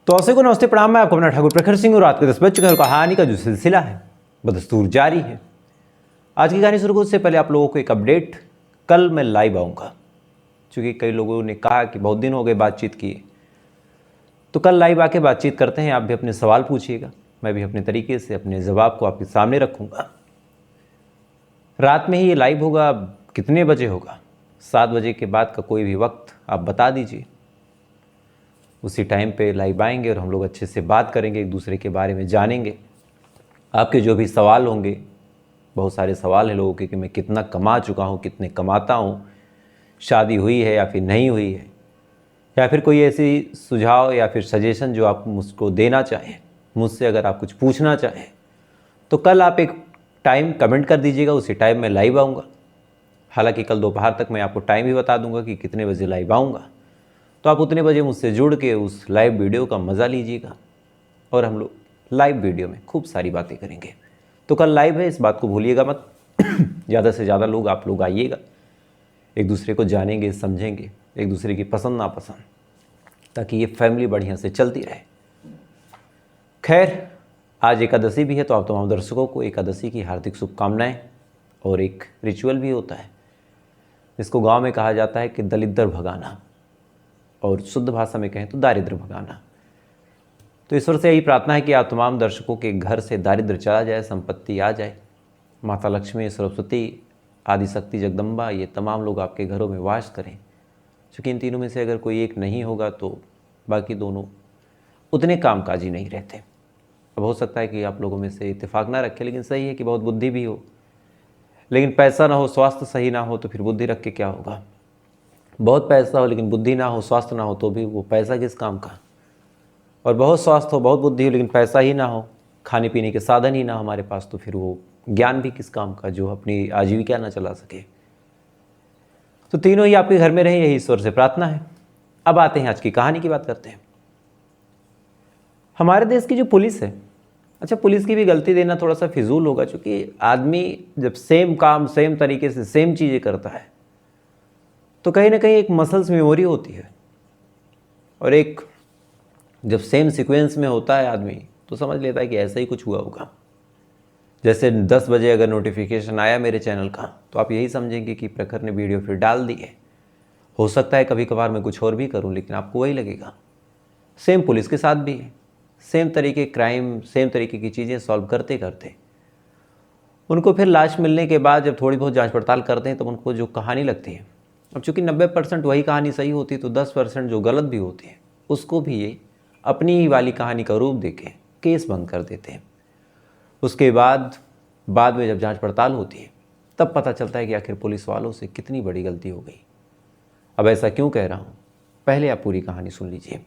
तो ऐसे को नमस्ते प्रणाम, मैं आपको अपना ठाकुर प्रखर सिंह और रात के 10 बज चुके हैं। कहानी का जो सिलसिला है बदस्तूर जारी है। आज की कहानी शुरू करने से पहले आप लोगों को एक अपडेट, कल मैं लाइव आऊँगा, क्योंकि कई लोगों ने कहा कि बहुत दिन हो गए बातचीत किए, तो कल लाइव आके बातचीत करते हैं। आप भी अपने सवाल पूछिएगा, मैं भी अपने तरीके से अपने जवाब को आपके सामने रखूँगा। रात में ही ये लाइव होगा। कितने बजे होगा? 7 बजे के बाद का कोई भी वक्त आप बता दीजिए, उसी टाइम पे लाइव आएंगे और हम लोग अच्छे से बात करेंगे, एक दूसरे के बारे में जानेंगे। आपके जो भी सवाल होंगे, बहुत सारे सवाल हैं लोगों के कि मैं कितना कमा चुका हूँ, कितने कमाता हूँ, शादी हुई है या फिर नहीं हुई है, या फिर कोई ऐसी सुझाव या फिर सजेशन जो आप मुझको देना चाहें, मुझसे अगर आप कुछ पूछना चाहें, तो कल आप एक टाइम कमेंट कर दीजिएगा, उसी टाइम मैं लाइव आऊँगा। हालांकि कल दोपहर तक मैं आपको टाइम भी बता दूंगा कि कितने बजे लाइव आऊँगा, तो आप उतने बजे मुझसे जुड़ के उस लाइव वीडियो का मज़ा लीजिएगा और हम लोग लाइव वीडियो में खूब सारी बातें करेंगे। तो कल लाइव है, इस बात को भूलिएगा मत। ज़्यादा से ज़्यादा लोग आप लोग आइएगा, एक दूसरे को जानेंगे, समझेंगे, एक दूसरे की पसंद नापसंद, ताकि ये फैमिली बढ़िया से चलती रहे। खैर, आज एकादशी भी है, तो आप तमाम दर्शकों को एकादशी की हार्दिक शुभकामनाएं। और एक रिचुअल भी होता है, जिसको गांव में कहा जाता है कि दलिद्र भगाना, और शुद्ध भाषा में कहें तो दारिद्र भगाना। तो ईश्वर से यही प्रार्थना है कि आप तमाम दर्शकों के घर से दारिद्र चला जाए, संपत्ति आ जाए। माता लक्ष्मी, सरस्वती, आदिशक्ति, जगदम्बा, ये तमाम लोग आपके घरों में वास करें। क्योंकि इन तीनों में से अगर कोई एक नहीं होगा तो बाकी दोनों उतने कामकाजी नहीं रहते। अब हो सकता है कि आप लोगों में से इत्तेफाक ना रखे, लेकिन सही है कि बहुत बुद्धि भी हो, लेकिन पैसा ना हो, स्वास्थ्य सही ना हो, तो फिर बुद्धि रख के क्या होगा। बहुत पैसा हो लेकिन बुद्धि ना हो, स्वास्थ्य ना हो, तो भी वो पैसा किस काम का। और बहुत स्वास्थ्य हो, बहुत बुद्धि हो, लेकिन पैसा ही ना हो, खाने पीने के साधन ही ना हमारे पास, तो फिर वो ज्ञान भी किस काम का जो अपनी आजीविका ना चला सके। तो तीनों ही आपके घर में रहे, यही ईश्वर से प्रार्थना है। अब आते हैं आज की कहानी की बात करते हैं। हमारे देश की जो पुलिस है, अच्छा, पुलिस की भी गलती देना थोड़ा सा फिजूल होगा, क्योंकि आदमी जब सेम काम सेम तरीके से सेम चीज़ें करता है तो कहीं ना कहीं एक मसल्स मेमोरी होती है, और एक जब सेम सीक्वेंस में होता है आदमी तो समझ लेता है कि ऐसा ही कुछ हुआ होगा। जैसे 10 बजे अगर नोटिफिकेशन आया मेरे चैनल का, तो आप यही समझेंगे कि प्रखर ने वीडियो फिर डाल दी है। हो सकता है कभी कभार मैं कुछ और भी करूं, लेकिन आपको वही लगेगा। सेम पुलिस के साथ भी है, सेम तरीके क्राइम, सेम तरीके की चीज़ें सॉल्व करते करते उनको फिर लाश मिलने के बाद जब थोड़ी बहुत जांच पड़ताल करते हैं, तब उनको जो कहानी लगती है, अब चूँकि 90% वही कहानी सही होती है, तो 10% जो गलत भी होती है उसको भी ये अपनी ही वाली कहानी का रूप देके केस बंद कर देते हैं। उसके बाद में जब जांच पड़ताल होती है, तब पता चलता है कि आखिर पुलिस वालों से कितनी बड़ी गलती हो गई। अब ऐसा क्यों कह रहा हूँ, पहले आप पूरी कहानी सुन लीजिए।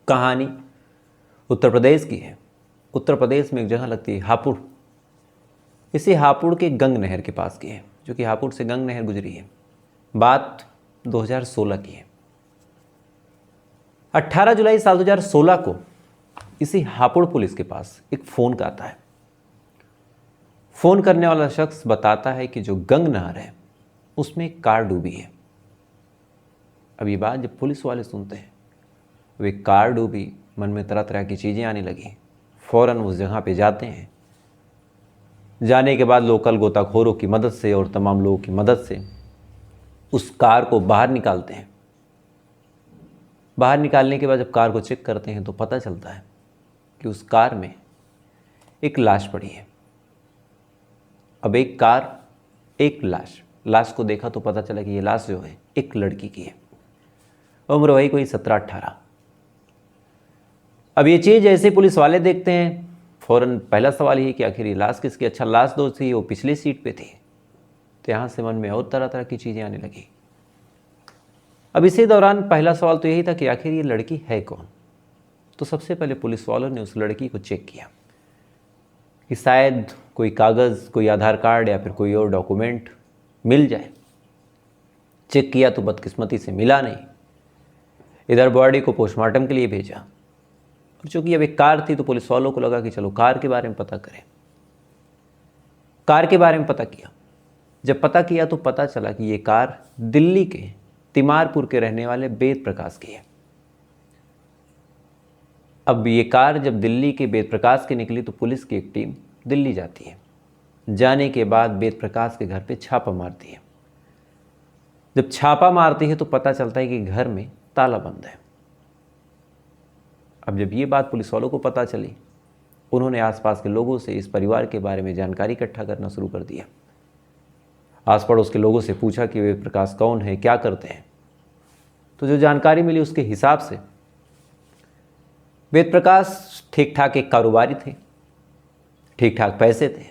कहानी उत्तर प्रदेश की है। उत्तर प्रदेश में एक जगह लगती है हापुड़। इसी हापुड़ के गंग नहर के पास की है, जो कि हापुड़ से गंग नहर गुजरी है। बात 2016 की है। 18 जुलाई साल 2016 को इसी हापुड़ पुलिस के पास एक फ़ोन का आता है। फ़ोन करने वाला शख्स बताता है कि जो गंग नहर है उसमें एक कार डूबी है। अब ये बात जब पुलिस वाले सुनते हैं, वे कार डूबी, मन में तरह तरह की चीज़ें आने लगी। फ़ौरन उस जगह पे जाते हैं। जाने के बाद लोकल गोताखोरों की मदद से और तमाम लोगों की मदद से उस कार को बाहर निकालते हैं। बाहर निकालने के बाद जब कार को चेक करते हैं तो पता चलता है कि उस कार में एक लाश पड़ी है। अब एक कार, एक लाश को देखा तो पता चला कि ये लाश जो है एक लड़की की है। उम्र वही कोई 17-18। अब ये चीज़ जैसे पुलिस वाले देखते हैं, फ़ौरन पहला सवाल ये कि आखिर ये लाश किसकी। अच्छा, लाश दो थी, वो पिछली सीट पे थी। तो यहाँ से मन में और तरह तरह की चीज़ें आने लगी। अब इसी दौरान पहला सवाल तो यही था कि आखिर ये लड़की है कौन। तो सबसे पहले पुलिस वालों ने उस लड़की को चेक किया कि शायद कोई कागज़, कोई आधार कार्ड या फिर कोई और डॉक्यूमेंट मिल जाए। चेक किया तो बदकिस्मती से मिला नहीं। इधर बॉडी को पोस्टमार्टम के लिए भेजा, और चूँकि अब एक कार थी तो पुलिस वालों को लगा कि चलो कार के बारे में पता करें। कार के बारे में पता किया। जब पता किया तो पता चला कि ये कार दिल्ली के तिमारपुर के रहने वाले वेद प्रकाश की है। अब ये कार जब दिल्ली के वेद प्रकाश की निकली तो पुलिस की एक टीम दिल्ली जाती है। जाने के बाद वेद प्रकाश के घर पे छापा मारती है। जब छापा मारती है तो पता चलता है कि घर में ताला बंद है। अब जब ये बात पुलिस वालों को पता चली, उन्होंने आसपास के लोगों से इस परिवार के बारे में जानकारी इकट्ठा करना शुरू कर दिया। आस पड़ोस के लोगों से पूछा कि वेद प्रकाश कौन है, क्या करते हैं। तो जो जानकारी मिली उसके हिसाब से वेद प्रकाश ठीक ठाक एक कारोबारी थे, ठीक ठाक पैसे थे।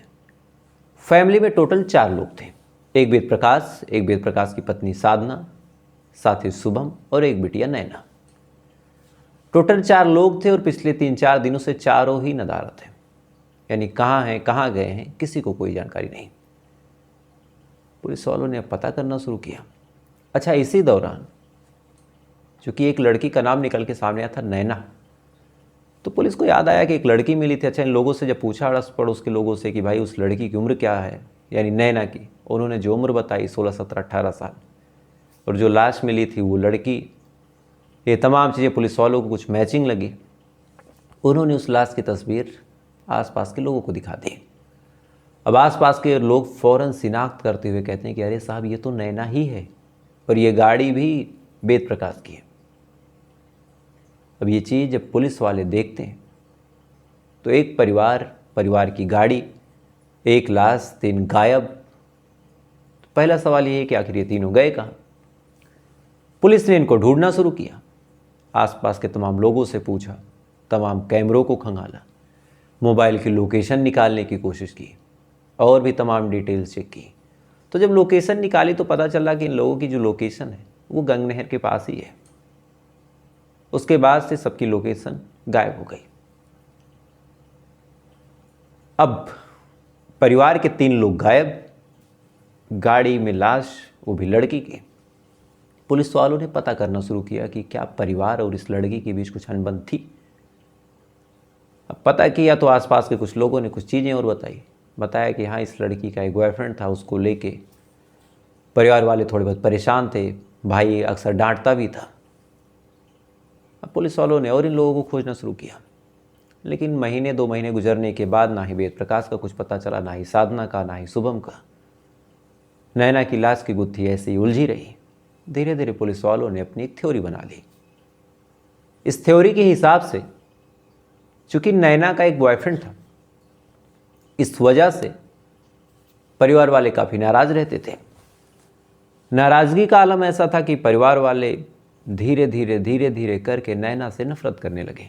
फैमिली में टोटल 4 लोग थे, एक वेद प्रकाश की पत्नी साधना, साथ ही शुभम और एक बिटिया नैना। टोटल 4 लोग थे और पिछले 3-4 दिनों से चारों ही नदारद थे, यानी कहाँ हैं, कहाँ गए हैं, किसी को कोई जानकारी नहीं। पुलिस वालों ने अब पता करना शुरू किया। अच्छा, इसी दौरान चूंकि एक लड़की का नाम निकल के सामने आया था, नैना, तो पुलिस को याद आया कि एक लड़की मिली थी। अच्छा, इन लोगों से जब पूछा अड़ोस पड़ोस के लोगों से कि भाई उस लड़की की उम्र क्या है, यानी नैना की, उन्होंने जो उम्र बताई 16, 17, 18 साल, और जो लाश मिली थी वो लड़की, ये तमाम चीज़ें पुलिस वालों को कुछ मैचिंग लगी। उन्होंने उस लाश की तस्वीर आसपास के लोगों को दिखा दी। अब आसपास के लोग फ़ौरन शिनाख्त करते हुए कहते हैं कि अरे साहब, ये तो नैना ही है और ये गाड़ी भी वेद प्रकाश की है। अब ये चीज़ जब पुलिस वाले देखते हैं तो एक परिवार की गाड़ी, एक लाश, 3 गायब। तो पहला सवाल ये है कि आखिर ये तीनों गए कहाँ। पुलिस ने इनको ढूंढना शुरू किया, आसपास के तमाम लोगों से पूछा, तमाम कैमरों को खंगाला, मोबाइल की लोकेशन निकालने की कोशिश की और भी तमाम डिटेल्स चेक की। तो जब लोकेशन निकाली तो पता चला कि इन लोगों की जो लोकेशन है वो गंग नहर के पास ही है। उसके बाद से सबकी लोकेशन गायब हो गई। अब परिवार के 3 लोग गायब, गाड़ी में लाश, वो भी लड़की की। पुलिस वालों ने पता करना शुरू किया कि क्या परिवार और इस लड़की के बीच कुछ अनबन थी। अब पता किया तो आसपास के कुछ लोगों ने कुछ चीज़ें और बताया कि हाँ, इस लड़की का एक बॉयफ्रेंड था, उसको लेके परिवार वाले थोड़े बहुत परेशान थे, भाई अक्सर डांटता भी था। अब पुलिस वालों ने और इन लोगों को खोजना शुरू किया, लेकिन महीने 2 महीने गुजरने के बाद ना ही वेद प्रकाश का कुछ पता चला, ना ही साधना का, ना ही शुभम का। नैना की लाश की गुत्थी ऐसे ही उलझी रही। धीरे धीरे पुलिस वालों ने अपनी एक थ्योरी बना ली। इस थ्योरी के हिसाब से चूंकि नैना का एक बॉयफ्रेंड था, इस वजह से परिवार वाले काफ़ी नाराज़ रहते थे। नाराज़गी का आलम ऐसा था कि परिवार वाले धीरे धीरे करके नैना से नफरत करने लगे।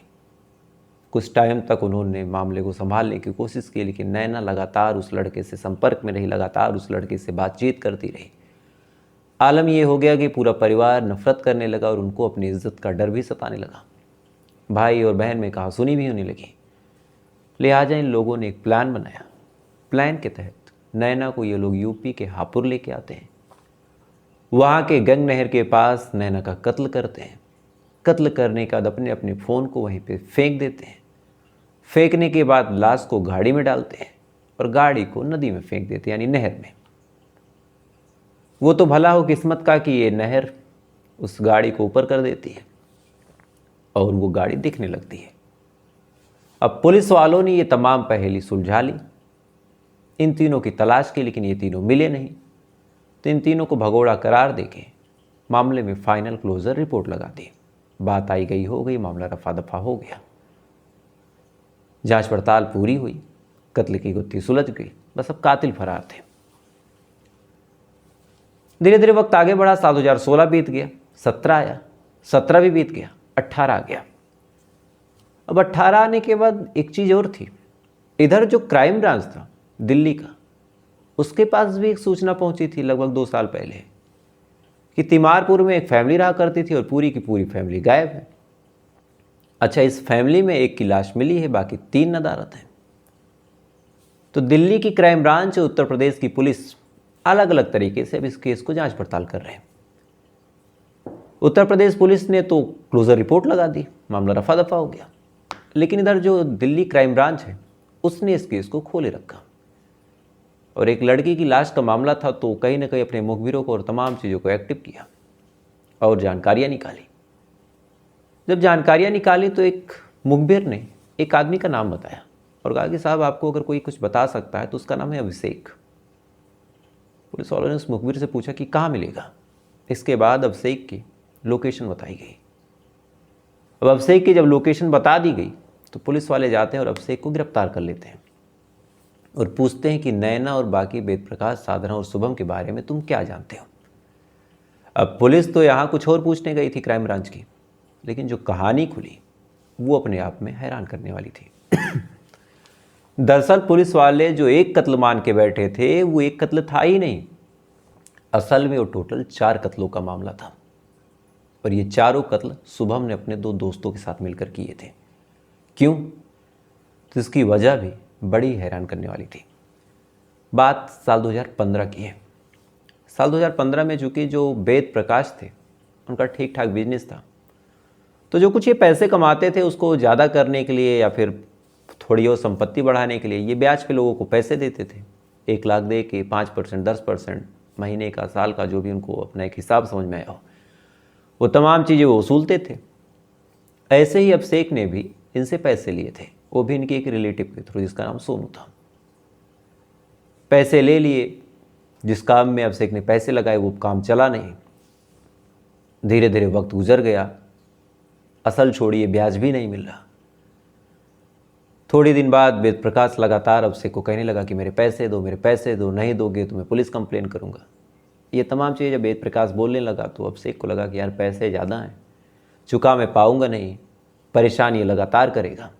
कुछ टाइम तक उन्होंने मामले को संभालने की कोशिश की, लेकिन नैना लगातार उस लड़के से संपर्क में रही, लगातार उस लड़के से बातचीत करती रही। आलम यह हो गया कि पूरा परिवार नफरत करने लगा और उनको अपनी इज्जत का डर भी सताने लगा। भाई और बहन में कहासुनी भी होने लगी। लिहाजा इन लोगों ने एक प्लान बनाया। प्लान के तहत नैना को ये लोग यूपी के हापुड़ लेके आते हैं। वहाँ के गंग नहर के पास नैना का कत्ल करते हैं। कत्ल करने के बाद अपने अपने फ़ोन को वहीं पे फेंक देते हैं। फेंकने के बाद लाश को गाड़ी में डालते हैं और गाड़ी को नदी में फेंक देते हैं, यानी नहर में। वो तो भला हो किस्मत का कि ये नहर उस गाड़ी को ऊपर कर देती है और वो गाड़ी दिखने लगती है। अब पुलिस वालों ने ये तमाम पहेली सुलझा ली, इन तीनों की तलाश की, लेकिन ये तीनों मिले नहीं। तो इन तीनों को भगोड़ा करार देके मामले में फाइनल क्लोजर रिपोर्ट लगा दी। बात आई गई हो गई, मामला रफा दफा हो गया। जांच पड़ताल पूरी हुई, कत्ल की गुत्थी सुलझ गई, बस अब कातिल फरार थे। धीरे धीरे वक्त आगे बढ़ा। साल 2016 बीत गया, 17 आया, 17 भी बीत गया, 18 आ गया। अब 18 आने के बाद एक चीज़ और थी। इधर जो क्राइम ब्रांच था दिल्ली का, उसके पास भी एक सूचना पहुंची थी लगभग 2 साल पहले कि तिमारपुर में एक फैमिली रहा करती थी और पूरी की पूरी फैमिली गायब है। अच्छा, इस फैमिली में एक की लाश मिली है, बाकी 3 नदारद हैं। तो दिल्ली की क्राइम ब्रांच और उत्तर प्रदेश की पुलिस अलग अलग तरीके से अब इस केस को जांच पड़ताल कर रहे हैं। उत्तर प्रदेश पुलिस ने तो क्लोजर रिपोर्ट लगा दी, मामला रफा दफा हो गया। लेकिन इधर जो दिल्ली क्राइम ब्रांच है उसने इस केस को खोले रखा और एक लड़की की लाश का मामला था तो कहीं ना कहीं अपने मुखबिरों को और तमाम चीज़ों को एक्टिव किया और जानकारियाँ निकाली। जब जानकारियाँ निकाली तो एक मुखबिर ने एक आदमी का नाम बताया और कहा कि साहब आपको अगर कोई कुछ बता सकता है तो उसका नाम है अभिषेक। पुलिस वालों ने उस मुखबिर से पूछा कि कहाँ मिलेगा। इसके बाद अभिषेक की लोकेशन बताई गई। अब अभिषेक की जब लोकेशन बता दी गई तो पुलिस वाले जाते हैं और अभिषेक को गिरफ्तार कर लेते हैं और पूछते हैं कि नैना और बाकी वेद प्रकाश, साधना और शुभम के बारे में तुम क्या जानते हो। अब पुलिस तो यहाँ कुछ और पूछने गई थी क्राइम ब्रांच की, लेकिन जो कहानी खुली वो अपने आप में हैरान करने वाली थी। दरअसल पुलिस वाले जो एक कत्ल मान के बैठे थे वो एक कत्ल था ही नहीं, असल में वो टोटल 4 कत्लों का मामला था और ये चारों कत्ल शुभम ने अपने 2 दोस्तों के साथ मिलकर किए थे। क्यों? तो इसकी वजह भी बड़ी हैरान करने वाली थी। बात साल 2015 की है। साल 2015 में चूँकि जो वेद प्रकाश थे उनका ठीक ठाक बिजनेस था, तो जो कुछ ये पैसे कमाते थे उसको ज़्यादा करने के लिए या फिर थोड़ी और संपत्ति बढ़ाने के लिए ये ब्याज पे लोगों को पैसे देते थे। 1 लाख दे के 5%, 10%, महीने का, साल का, जो भी उनको अपना एक हिसाब समझ में आया हो, वो तमाम चीज़ें वो वसूलते थे। ऐसे ही अभिषेक ने भी इनसे पैसे लिए थे, वो भी इनके एक रिलेटिव के थ्रू जिसका नाम सोनू था। पैसे ले लिए, जिस काम में अभिषेक ने पैसे लगाए वो काम चला नहीं। धीरे धीरे वक्त गुजर गया, असल छोड़िए ब्याज भी नहीं मिल रहा। थोड़ी दिन बाद वेद प्रकाश लगातार अभिषेक को कहने लगा कि मेरे पैसे दो, मेरे पैसे दो, नहीं दोगे तो मैं पुलिस कंप्लेन करूंगा। ये तमाम चीज़ें जब वेद प्रकाश बोलने लगा तो अभिषेक को लगा कि यार पैसे ज़्यादा हैं, चुका मैं पाऊंगा नहीं, परेशान ये लगातार करेगा,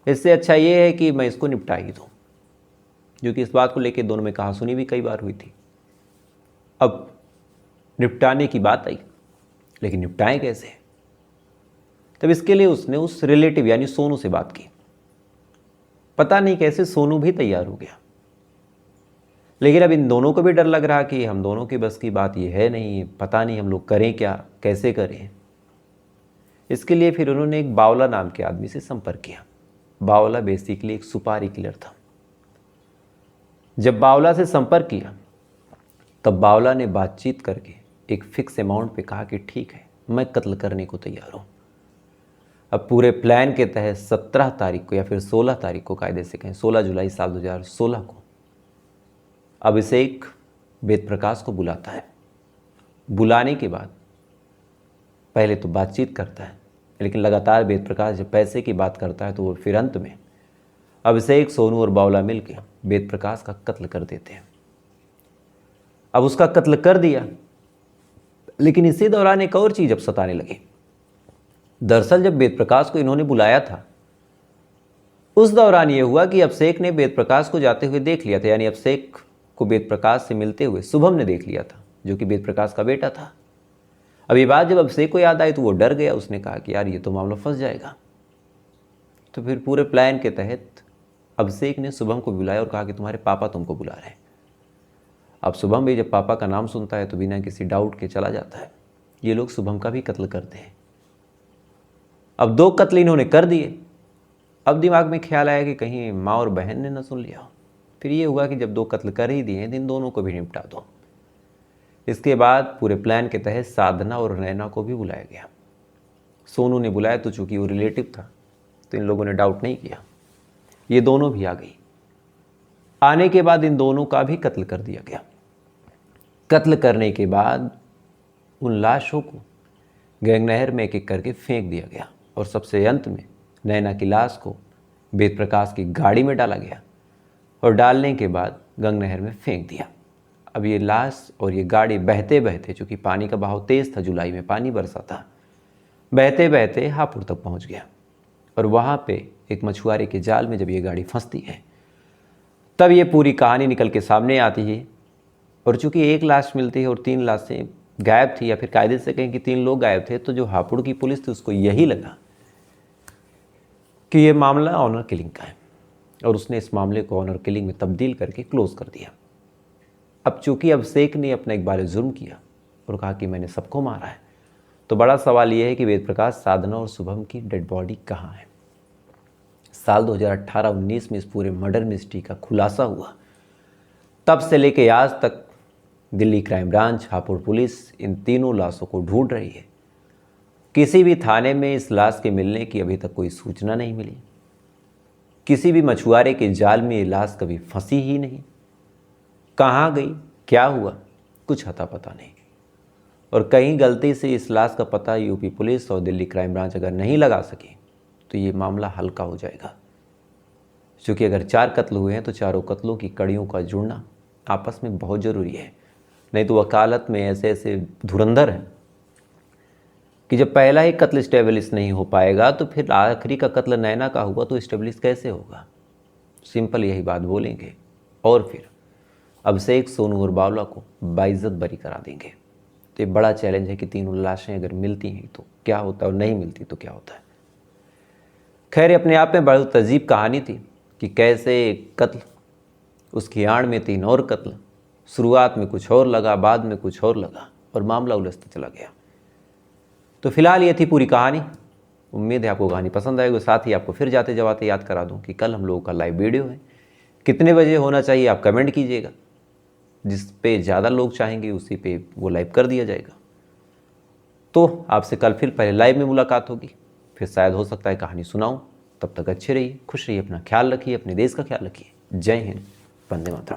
इससे अच्छा ये है कि मैं इसको निपटा ही दूँ। जो कि इस बात को लेकर दोनों में कहा सुनी भी कई बार हुई थी। अब निपटाने की बात आई, लेकिन निपटाएं कैसे? तब इसके लिए उसने उस रिलेटिव यानी सोनू से बात की। पता नहीं कैसे सोनू भी तैयार हो गया, लेकिन अब इन दोनों को भी डर लग रहा कि हम दोनों की बस की बात ये है नहीं, पता नहीं हम लोग करें क्या, कैसे करें। इसके लिए फिर उन्होंने एक बावला नाम के आदमी से संपर्क किया। बावला बेसिकली एक सुपारी किलर था। जब बावला से संपर्क किया तब बावला ने बातचीत करके एक फिक्स अमाउंट पे कहा कि ठीक है, मैं कत्ल करने को तैयार हूँ। अब पूरे प्लान के तहत 17 तारीख को या फिर 16 तारीख को, कायदे से कहें 16 जुलाई साल 2016 को, अभिषेक वेद प्रकाश को बुलाता है। बुलाने के बाद पहले तो बातचीत करता है, लेकिन लगातार वेद प्रकाश जब पैसे की बात करता है तो वो फिर अंत में अभिषेक, सोनू और बावला मिलकर वेद प्रकाश का कत्ल कर देते हैं। अब उसका कत्ल कर दिया, लेकिन इसी दौरान एक और चीज़ अब सताने लगी। दरअसल जब वेद प्रकाश को इन्होंने बुलाया था उस दौरान ये हुआ कि अभिषेक ने वेद प्रकाश को जाते हुए देख लिया था, यानी अभिषेक को वेद प्रकाश से मिलते हुए शुभम ने देख लिया था, जो कि वेद प्रकाश का बेटा था। अब ये बात जब अभिषेक को याद आई तो वो डर गया। उसने कहा कि यार ये तो मामला फंस जाएगा। तो फिर पूरे प्लान के तहत अभिषेक ने शुभम को बुलाया और कहा कि तुम्हारे पापा तुमको बुला रहे हैं। अब शुभम भी जब पापा का नाम सुनता है तो बिना किसी डाउट के चला जाता है। ये लोग शुभम का भी कत्ल करते हैं। अब 2 कत्ल इन्होंने कर दिए। अब दिमाग में ख्याल आया कि कहीं माँ और बहन ने न सुन लिया। फिर ये हुआ कि जब 2 कत्ल कर ही दिए इन दोनों को भी निपटा दो। इसके बाद पूरे प्लान के तहत साधना और नैना को भी बुलाया गया। सोनू ने बुलाया तो चूंकि वो रिलेटिव था तो इन लोगों ने डाउट नहीं किया, ये दोनों भी आ गई। आने के बाद इन दोनों का भी कत्ल कर दिया गया। कत्ल करने के बाद उन लाशों को गंग नहर में एक एक करके फेंक दिया गया और सबसे अंत में नैना की लाश को वेद प्रकाश की गाड़ी में डाला गया और डालने के बाद गंग नहर में फेंक दिया। अब ये लाश और ये गाड़ी बहते बहते, चूँकि पानी का बहाव तेज़ था, जुलाई में पानी बरसा था, बहते बहते हापुड़ तक पहुँच गया। और वहाँ पे एक मछुआरे के जाल में जब ये गाड़ी फंसती है तब ये पूरी कहानी निकल के सामने आती है। और चूँकि 1 लाश मिलती है और 3 लाशें गायब थी, या फिर कायदे से कहें कि 3 लोग गायब थे, तो जो हापुड़ की पुलिस थी उसको यही लगा कि ये मामला ऑनर किलिंग का है और उसने इस मामले को ऑनर किलिंग में तब्दील करके क्लोज कर दिया। अब चूँकि अभिषेक ने अपना एक बार जुर्म किया और कहा कि मैंने सबको मारा है, तो बड़ा सवाल ये है कि वेद प्रकाश, साधना और शुभम की डेड बॉडी कहाँ है। साल 2018-19 में इस पूरे मर्डर मिस्ट्री का खुलासा हुआ। तब से लेके आज तक Delhi crime branch, Hapur police इन तीनों लाशों को ढूंढ रही है किसी भी थाने में इस लाश के मिलने की अभी तक कोई सूचना नहीं मिली। किसी भी मछुआरे के जाल में ये लाश कभी फंसी ही नहीं। कहाँ गई, क्या हुआ, कुछ अता पता नहीं। और कहीं गलती से इस लाश का पता यूपी पुलिस और दिल्ली क्राइम ब्रांच अगर नहीं लगा सकी तो ये मामला हल्का हो जाएगा। क्योंकि अगर 4 कत्ल हुए हैं तो चारों कत्लों की कड़ियों का जुड़ना आपस में बहुत ज़रूरी है। नहीं तो वकालत में ऐसे ऐसे धुरंधर हैं कि जब पहला ही कत्ल इस्टेब्लिश नहीं हो पाएगा तो फिर आखिरी का कत्ल नैना का हुआ तो इस्टेब्लिश कैसे होगा। सिंपल यही बात बोलेंगे और फिर अभिषेक, सोनू और बावला को बाइज्जत बरी करा देंगे। तो ये बड़ा चैलेंज है कि तीनों लाशें अगर मिलती हैं तो क्या होता है और नहीं मिलती तो क्या होता है। खैर, अपने आप में बहुत अजीब कहानी थी कि कैसे कत्ल, उसकी आड़ में 3 और कत्ल, शुरुआत में कुछ और लगा, बाद में कुछ और लगा और मामला उलझता चला गया। तो फिलहाल ये थी पूरी कहानी। उम्मीद है आपको कहानी पसंद आएगी। साथ ही आपको फिर जाते जाते याद करा दूं कि कल हम लोगों का लाइव वीडियो है। कितने बजे होना चाहिए आप कमेंट कीजिएगा। जिस पे ज़्यादा लोग चाहेंगे उसी पे वो लाइव कर दिया जाएगा। तो आपसे कल फिर पहले लाइव में मुलाकात होगी, फिर शायद हो सकता है कहानी सुनाऊं। तब तक अच्छे रहिए, खुश रहिए, अपना ख्याल रखिए, अपने देश का ख्याल रखिए। जय हिंद, वंदे मातरम।